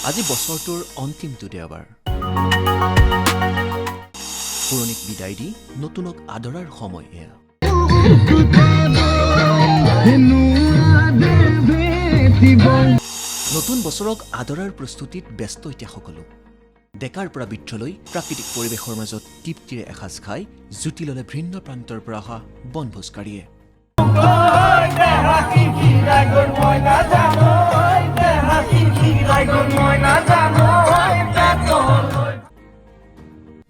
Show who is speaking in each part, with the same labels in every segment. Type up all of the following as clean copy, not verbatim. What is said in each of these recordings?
Speaker 1: আজি বছৰটোৰ অন্তিমটো দেওবাৰ পুৰণিক বিদায় দি নতুনক আদৰাৰ সময় এয়া নতুন বছৰক আদৰাৰ প্ৰস্তুতিত ব্যস্ত এতিয়া সকলো ডেকাৰ পৰা বৃদ্ধলৈ প্ৰাকৃতিক পৰিৱেশৰ মাজত তৃপ্তিৰে এসাঁজ খাই জুতি ল'লে ভিন্ন প্ৰান্তৰ পৰা অহা বনভোজকাৰীয়ে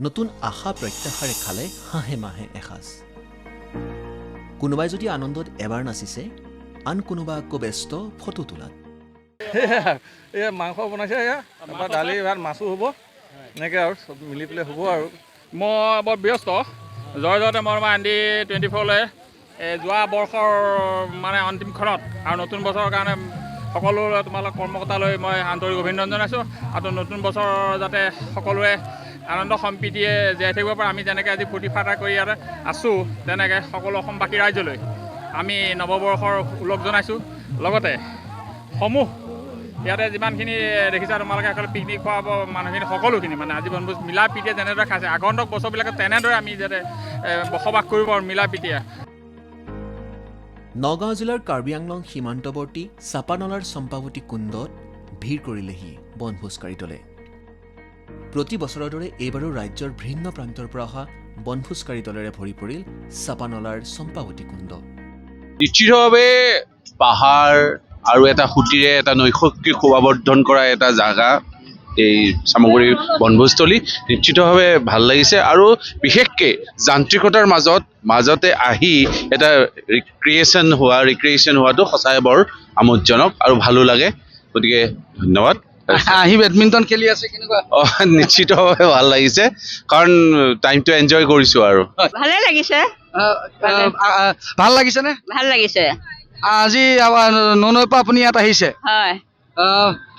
Speaker 1: নতুন আশা প্ৰত্যাশাৰে খালে হাঁহে মাহে এসাঁজ কোনোবাই যদি আনন্দত এবাৰ নাচিছে আন কোনোবা আকৌ ব্যস্ত ফটো তোলাত
Speaker 2: এই মাংস বনাইছে তাৰপৰা দালি ভাত মাছো হ'ব এনেকৈ আৰু চব মিলি পেলাই হ'ব আৰু
Speaker 3: মই বৰ ব্যস্ত জয় জয়তে মই এনডি 24লৈ যোৱা বৰ্ষৰ মানে অন্তিমখনত আৰু নতুন বছৰৰ কাৰণে সকলো তোমালোক কৰ্মকৰ্তালৈ মই আন্তৰিক অভিনন্দন জনাইছোঁ আৰু নতুন বছৰ যাতে সকলোৱে আনন্দ সম্প্ৰীতিয়ে জীয়াই থাকিব পাৰে আমি যেনেকৈ আজি ফূৰ্তি ফাৰ্তা কৰি ইয়াতে আছোঁ তেনেকৈ সকলো অসমবাসী ৰাইজলৈ আমি নৱবৰ্ষৰ ওলগ জনাইছোঁ লগতে সমূহ ইয়াতে যিমানখিনি দেখিছা তোমালোকে অকল পিকনিক খোৱাব মানুহখিনি সকলোখিনি মানে আজি বনভোজ মিলা প্ৰীতিয়ে যেনেদৰে খাইছে আগন্তুক বছৰবিলাকত তেনেদৰে আমি যাতে বসবাস কৰিব পাৰোঁ মিলা প্ৰীতিয়ে
Speaker 1: নগাঁও জিলাৰ কাৰ্বি আংলং সীমান্তৱৰ্তী চাপানলাৰ চম্পাৱতী কুণ্ডত ভিৰ কৰিলেহি বনভোজকাৰী দলে প্ৰতি বছৰৰ দৰে এইবাৰো ৰাজ্যৰ ভিন্ন প্ৰান্তৰ পৰা অহা বনভোজকাৰী দলেৰে ভৰি পৰিল চাপানলাৰ চম্পাৱতী কুণ্ড
Speaker 4: নিশ্চিতভাৱে পাহাৰ আৰু এটা সুতিৰে এটা নৈসৰ্গিক শোভাবৰ্ধন কৰা এটা জাগা এই সামগ্ৰী বনভোজস্থলী নিশ্চিতভাৱে ভাল লাগিছে আৰু বিশেষকৈ যান্ত্ৰিকতাৰ মাজতে আহি এটা ৰিক্ৰিয়েশ্যন হোৱাটো সঁচাই বৰ আমোদজনক আৰু ভালো লাগে গতিকে ধন্যবাদ
Speaker 2: আহি বেডমিণ্টন খেলি আছে কেনেকুৱা
Speaker 4: নিশ্চিতভাৱে ভাল লাগিছে কাৰণ টাইমটো এনজয় কৰিছোঁ আৰু
Speaker 5: ভালে লাগিছে
Speaker 2: ভাল লাগিছেনে
Speaker 5: ভাল লাগিছে
Speaker 2: আজি ননৈৰ পৰা আপুনি ইয়াত আহিছে
Speaker 5: হয়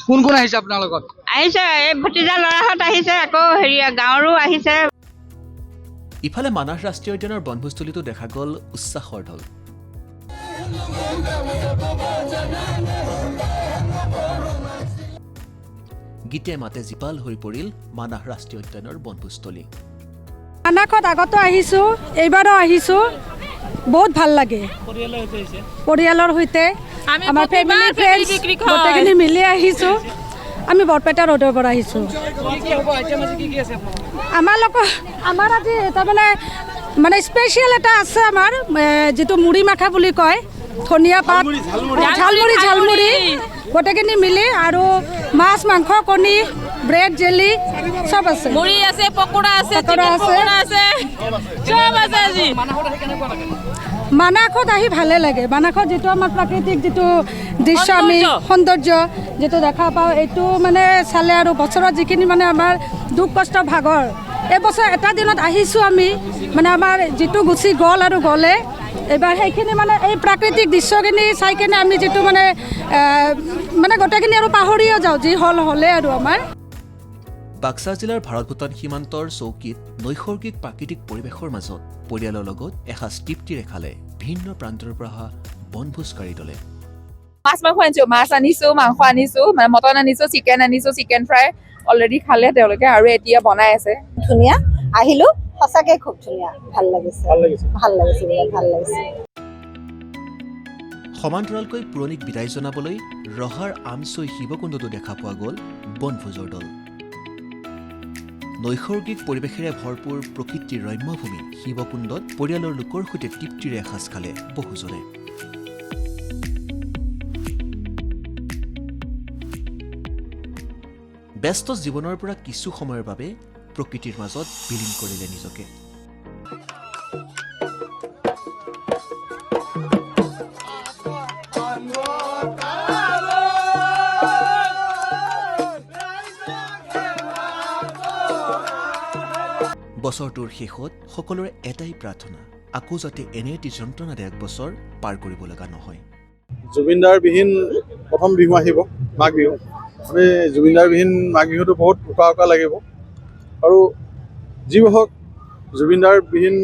Speaker 2: কোন কোন আহিছে আপোনাৰ লগত
Speaker 5: আহিছে এই ভতিজা ল'ৰাহঁত আহিছে আকৌ হেৰি গাঁৱৰো আহিছে
Speaker 1: ইফালে মানাহ ৰাষ্ট্ৰীয় উদ্যানৰ বনভোজস্থলীতো দেখা গ'ল উচ্ছ্বাসৰ ঢল গীতে মাতে জীপাল হৈ পৰিল মানাহ ৰাষ্ট্ৰীয় উদ্যানৰ বনভোজস্থলী
Speaker 6: মানাহত আগতো আহিছোঁ এইবাৰো আহিছোঁ বহুত ভাল লাগে পৰিয়ালৰ সৈতে আমাৰ ফেমিলি ফ্ৰেণ্ডছ গোটেইখিনি মিলি আহিছোঁ আমি বৰপেটা ৰোডৰ পৰা আহিছোঁ আমাৰ আজি তাৰমানে মানে স্পেচিয়েল এটা আছে আমাৰ যিটো মুড়ি মাখা বুলি কয় ধনিয়া পাত ঝালমুড়ি গোটেইখিনি মিলি আৰু মাছ মাংস কণী ব্ৰেড জেলি চব আছে
Speaker 7: মুড়ি আছে পকোড়া আছে চব আছে আজি
Speaker 6: মানাহত আহি ভালে লাগে মানাহত যিটো আমাৰ প্ৰাকৃতিক যিটো দৃশ্য আমি সৌন্দৰ্য যিটো দেখা পাওঁ এইটো মানে চালে আৰু বছৰত যিখিনি মানে আমাৰ দুখ কষ্ট ভাগৰ এইবছৰ এটা দিনত আহিছোঁ আমি মানে আমাৰ যিটো গুচি গ'ল আৰু গ'লে এইবাৰ সেইখিনি মানে এই প্ৰাকৃতিক দৃশ্যখিনি চাই কিনে আমি যিটো মানে গোটেইখিনি আৰু পাহৰিও যাওঁ যি হ'লে আৰু আমাৰ
Speaker 1: বাক্সা জিলাৰ ভাৰত ভূটান সীমান্তৰ চৌকীত নৈসৰ্গিক প্ৰাকৃতিক পৰিৱেশৰ মাজত পৰিয়ালৰ লগত এসাঁজ তৃপ্তিৰে খালে ভিন্ন প্ৰান্তৰ পৰা অহা বনভোজকাৰী দলে
Speaker 7: মাছ আনিছো মাংস আনিছো মানে মটন আনিছো চিকেন ফ্ৰাই অলৰেডি খালে তেওঁলোকে আৰু এতিয়া বনাই আছে
Speaker 8: ধুনীয়া আহিলো সঁচাকে খুব ধুনীয়া ভাল লাগিছে
Speaker 1: সমান্তৰালকৈ পুৰণিক বিদায় জনাবলৈ ৰহাৰ আমচৈ শিৱকুণ্ডতো দেখা পোৱা গ'ল বনভোজৰ দল নৈসৰ্গিক পৰিৱেশেৰে ভৰপূৰ প্ৰকৃতিৰ ৰম্যভূমি শিৱকুণ্ডত পৰিয়ালৰ লোকৰ সৈতে তৃপ্তিৰে এসাঁজ খালে বহুজনে ব্যস্ত জীৱনৰ পৰা কিছু সময়ৰ বাবে প্ৰকৃতিৰ মাজত বিলীন কৰিলে নিজকে বছৰটোৰ শেষত সকলোৰে এটাই প্ৰাৰ্থনা আকৌ যাতে এনে এটি যন্ত্ৰণাদায়ক বছৰ পাৰ কৰিব লগা নহয়
Speaker 9: জুবিনদাৰ বিহীন প্ৰথম বিহু আহিব মাঘ বিহু আমি জুবিনদাৰ বিহীন মাঘ বিহুটো বহুত উকা লাগিব আৰু যি হওক জুবিনদাৰ বিহীন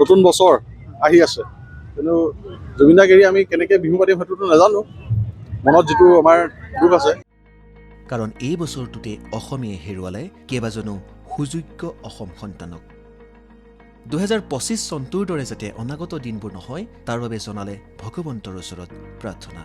Speaker 9: নতুন বছৰ আহি আছে কিন্তু জুবিনদাক এৰি আমি কেনেকৈ বিহু পাতিম সেইটোতো নাজানো মনত যিটো আমাৰ দুখ আছে
Speaker 1: কাৰণ এই বছৰটোতে অসমীয়াই হেৰুৱালে কেইবাজনো সুযোগ্য অসম সন্তানক। 2025 চনটোৰ দৰে যাতে অনাগত দিনবোৰ নহয় তাৰ বাবে জনালে ভগৱন্তৰ ওচৰত প্ৰাৰ্থনা।